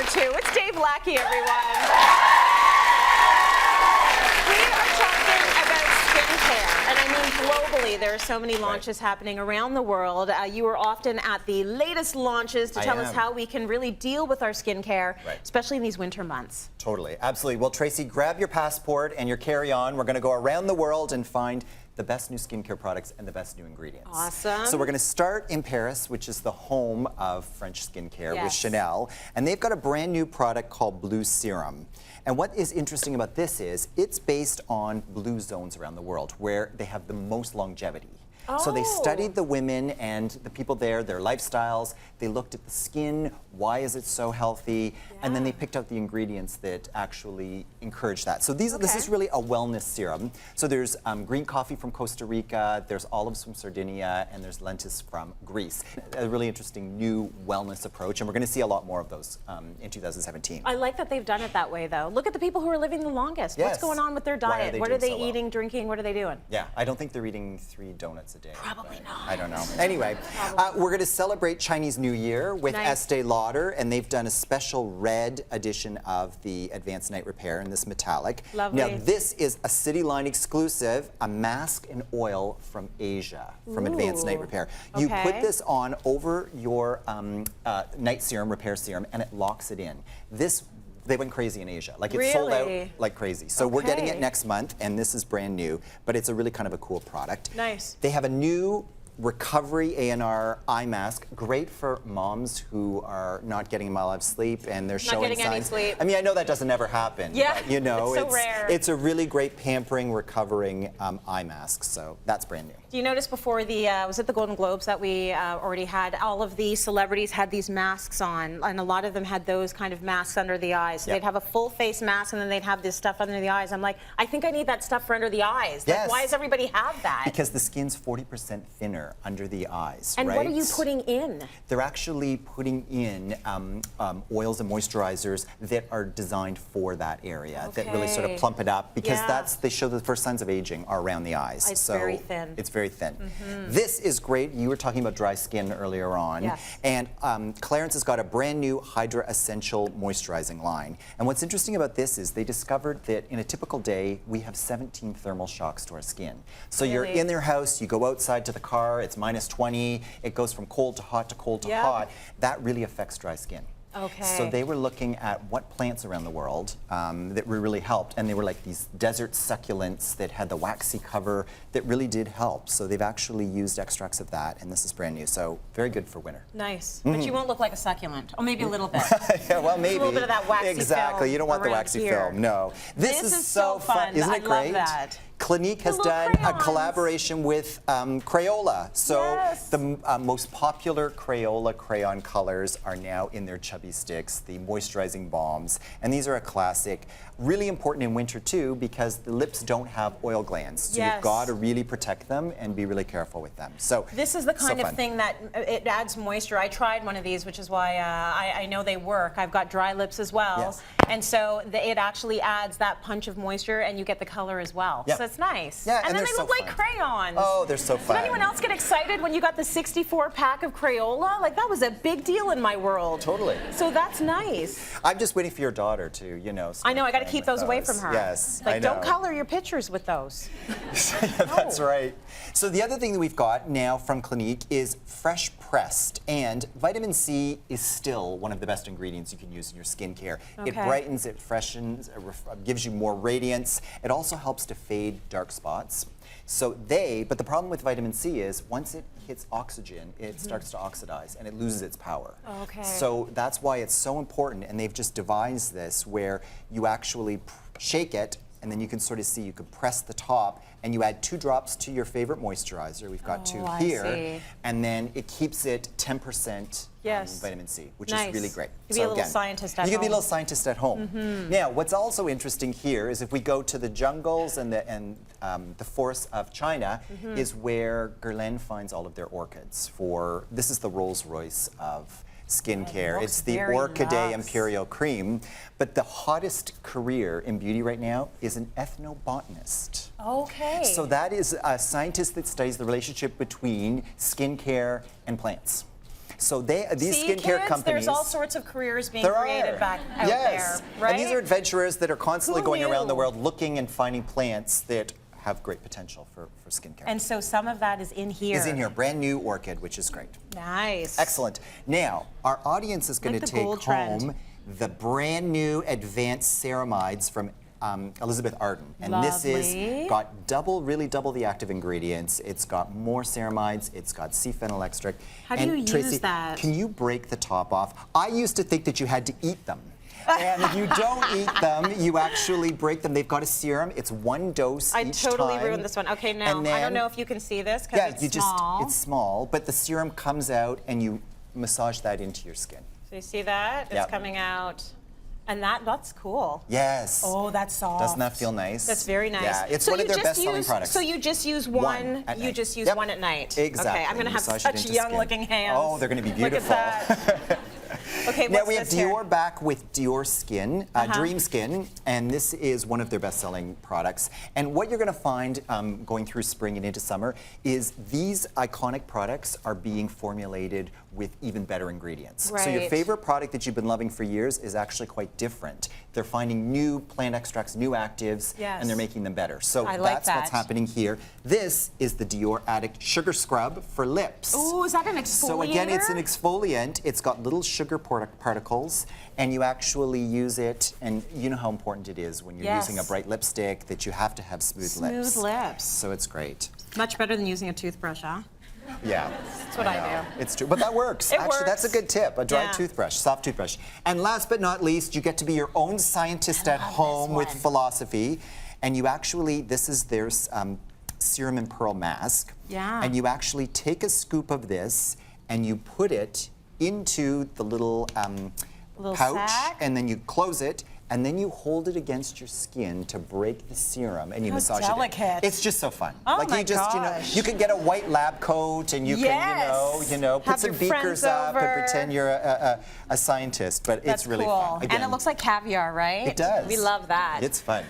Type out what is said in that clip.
here too. It's Dave Lackie, everyone. We are talking about skincare, and I mean globally. There are so many launches happening around the world. You are often at the latest launches to tell us how we can really deal with our skincare, especially in these winter months. Totally, absolutely. Well, Tracy, grab your passport and your carry-on. We're going to go around the world and find the best new skincare products and the best new ingredients. Awesome. So we're going to start in Paris, which is the home of French skincare with Chanel. And they've got a brand new product called Blue Serum. And what is interesting about this is it's based on blue zones around the world where they have the most longevity. So they studied the women and the people there, their lifestyles. They looked at the skin, why is it so healthy, and then they picked out the ingredients that actually encourage that. So this is really a wellness serum. So there's green coffee from Costa Rica, there's olives from Sardinia, and there's lentis from Greece. A really interesting new wellness approach, and we're going to see a lot more of those in 2017. I like that they've done it that way, though. Look at the people who are living the longest. What's going on with their diet? What are they eating, drinking? What are they doing? Yeah, I don't think they're eating 3 donuts a day. Probably not. I don't know. Anyway, we're going to celebrate Chinese New Year with Este Lauder, and they've done a special red edition of the Advanced Night Repair in this metallic. Lovely. Now, this is a Cityline exclusive, a mask and oil from Asia, from Advanced Night Repair. You put this on over your night serum, repair serum, and it locks it in. They went crazy in Asia. Like, it's sold out like crazy. So we're getting it next month, and this is brand new, but it's a really kind of a cool product. Nice. They have a new recovery A&R eye mask, great for moms who are not getting a mile of sleep and they're showing signs. Any sleep. I mean, I know that doesn't ever happen. Yeah, but, you know, it's so rare. It's a really great pampering, recovering eye mask. So that's brand new. Do you notice before the, was it the Golden Globes that we already had, all of the celebrities had these masks on, and a lot of them had those kind of masks under the eyes. So they'd have a full face mask and then they'd have this stuff under the eyes. I'm like, I think I need that stuff for under the eyes. Like, why does everybody have that? Because the skin's 40% thinner under the eyes, And what are you putting in? They're actually putting in oils and moisturizers that are designed for that area, that really sort of plump it up, because they show the first signs of aging are around the eyes. It's very thin. It's very thin. This is great. You were talking about dry skin earlier on. And Clarence has got a brand new Hydra Essential Moisturizing line. And what's interesting about this is they discovered that in a typical day, we have 17 thermal shocks to our skin. So you're in their house, you go outside to the car, it's -20, it goes from cold to hot to cold to hot. That really affects dry skin. So they were looking at what plants around the world that really helped, and they were like these desert succulents that had the waxy cover that really did help. So they've actually used extracts of that, and this is brand new. So very good for winter. Nice, but you won't look like a succulent. Oh, maybe a little bit. Yeah, well, maybe. A little bit of that waxy film. You don't want the waxy film. No. This is so fun. Isn't it great? I love that. Clinique has done a collaboration with Crayola. So the most popular Crayola crayon colors are now in their chubby sticks, the moisturizing balms. And these are a classic. Really important in winter too, because the lips don't have oil glands. So you've got to really protect them and be really careful with them. So this is the kind of thing that it adds moisture. I tried one of these, which is why I know they work. I've got dry lips as well. And so it actually adds that punch of moisture, and you get the color as well. So it's nice. And then they look like crayons. Oh, they're so fun. Did anyone else get excited when you got the 64-pack of Crayola? Like, that was a big deal in my world. Totally. So that's nice. I'm just waiting for your daughter to, you know. I know, I got to keep those away from her. Yes, like, I know. don't color your pictures with those. That's right. So the other thing that we've got now from Clinique is fresh pressed, and vitamin C is still one of the best ingredients you can use in your skincare. It brightens, it freshens, it gives you more radiance. It also helps to fade dark spots. So but the problem with vitamin C is once it hits oxygen, it starts to oxidize and it loses its power. So that's why it's so important, and they've just devised this where you actually shake it, and then you can sort of see, you can press the top, and you add 2 drops to your favorite moisturizer. We've got 2 here, and then it keeps it 10% vitamin C, which is really great. You can be a little scientist at home. You can be a little scientist at home. Now, what's also interesting here is if we go to the jungles and the forests of China, is where Guerlain finds all of their orchids. This is the Rolls Royce of skincare. It's the Orchidea Imperial Cream. But the hottest career in beauty right now is an ethnobotanist. So that is a scientist that studies the relationship between skincare and plants. So these See, skincare kids, companies. there's all sorts of careers being There created are. back out Yes. there, right? And these are adventurers that are constantly Who going around the knew? world looking and finding plants that have great potential for skincare. And so some of that is in here. Is in here, brand new orchid, which is great. Nice. Excellent. Now, our audience is going Like to the take gold trend. home the brand new advanced ceramides from Elizabeth Arden. And this Lovely. is got really double the active ingredients. It's got more ceramides, it's got sea fennel extract. How do And you Tracy, use that? can you break the top off? I used to think that you had to eat them. And if you don't eat them, you actually break them. They've got a serum. It's one dose I each totally time. ruined this one. Okay, now, And I then- don't know if you can see this because Yeah, it's you small. it's small, but the serum comes out and you massage that into your skin. So you see that? It's Yep. coming out. And that's cool. Yes. Oh, that's soft. Doesn't that feel nice? That's very nice. Yeah, it's So one of you their just best-selling use- products. So you just use one, at you night. just use Yep. one at night. Exactly. Okay, I'm going to have Massage it such into young skin. looking hands. Oh, they're going to be Look beautiful. at that. Okay, Now what's we have this here? Dior back with Dior Skin, Dream Skin, and this is one of their best-selling products. And what you're going to find going through spring and into summer is these iconic products are being formulated with even better ingredients. So your Right. favorite product that you've been loving for years is actually quite different. They're finding new plant extracts, new actives, Yes. and they're making them better. So I like that's what's that. happening here. This is the Dior Addict Sugar Scrub for lips. Ooh, is that an exfoliator? So again, it's an exfoliant. It's got little sugar particles, and you actually use it, and you know how important it is when you're Yes. using a bright lipstick that you have to have smooth lips. Smooth lips. So it's great. Much better than using a toothbrush, huh? Yeah. That's what I know. do. It's true, but that works. It Actually, that's a works. good tip. A dry Yeah. toothbrush, soft toothbrush. And last but not least, you get to be your own scientist at love this home with one. philosophy. And you actually, this is their serum and pearl mask. Yeah. And you actually take a scoop of this and you put it into the little, Little pouch, sack? and then you close it, and then you hold it against your skin to break the serum, and you How massage delicate. it. It's just so fun. Oh like my you just, gosh. you can get a white lab coat, and you Yes. can, put Have some your friends beakers up over. and pretend you're a scientist. But That's it's really cool. fun. Again, And it looks like caviar, right? it does. We love that. It's fun.